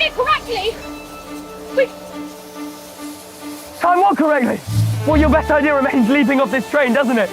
it correctly. Time what correctly? Well, your best idea remains leaping off this train, doesn't it?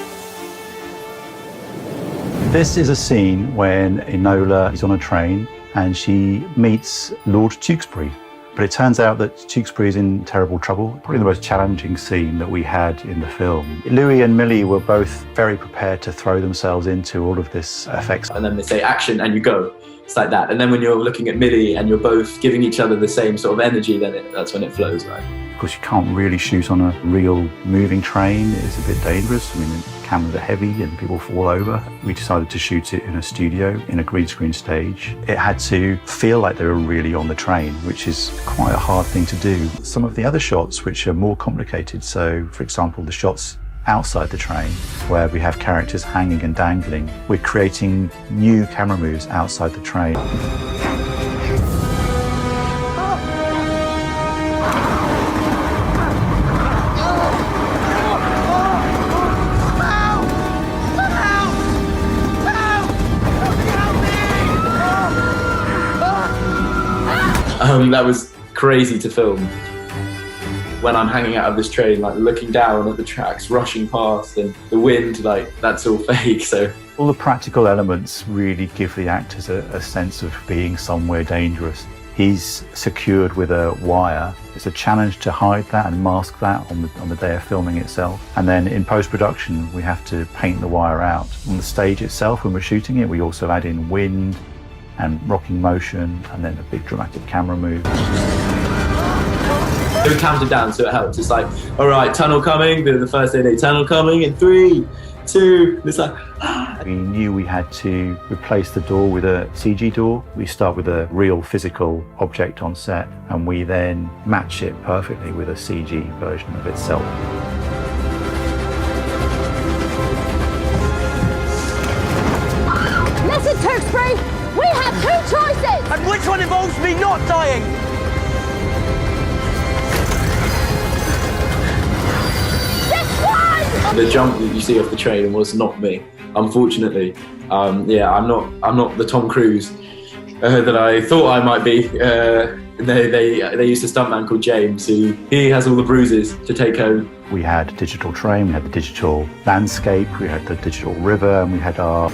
This is a scene when Enola is on a train and she meets Lord Tewkesbury. But it turns out that Tewkesbury is in terrible trouble. Probably the most challenging scene that we had in the film. Louis and Millie were both very prepared to throw themselves into all of this effects. And then they say action and you go. It's like that. And then when you're looking at Millie and you're both giving each other the same sort of energy, then that's when it flows, right? Of course, you can't really shoot on a real moving train. It's a bit dangerous. I mean, the cameras are heavy and people fall over. We decided to shoot it in a studio, in a green screen stage. It had to feel like they were really on the train, which is quite a hard thing to do. Some of the other shots, which are more complicated, so for example, the shots outside the train, where we have characters hanging and dangling, we're creating new camera moves outside the train. That was crazy to film. When I'm hanging out of this train, like looking down at the tracks, rushing past, and the wind, like that's all fake. So all the practical elements really give the actors a sense of being somewhere dangerous. He's secured with a wire. It's a challenge to hide that and mask that on the day of filming itself. And then in post-production, we have to paint the wire out. On the stage itself, when we're shooting it, we also add in wind and rocking motion, and then a big dramatic camera move. We counted down, so it helped. It's like, all right, tunnel coming, the first day, tunnel coming, in 3, 2, it's like, We knew we had to replace the door with a CG door. We start with a real physical object on set, and we then match it perfectly with a CG version of itself. Listen, Tewkesbury, we have 2 choices. And which one involves me not dying? the jump that you see off the train was not me, unfortunately. Yeah, I'm not the Tom Cruise that I thought I might be. They used a stuntman called James, he has all the bruises to take home. We had a digital train, we had the digital landscape, we had the digital river, and we had our...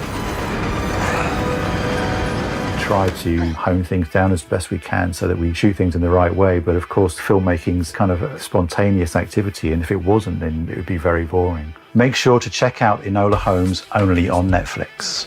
try to hone things down as best we can so that we shoot things in the right way. But of course, filmmaking's kind of a spontaneous activity, and if it wasn't, then it would be very boring. Make sure to check out Enola Holmes only on Netflix.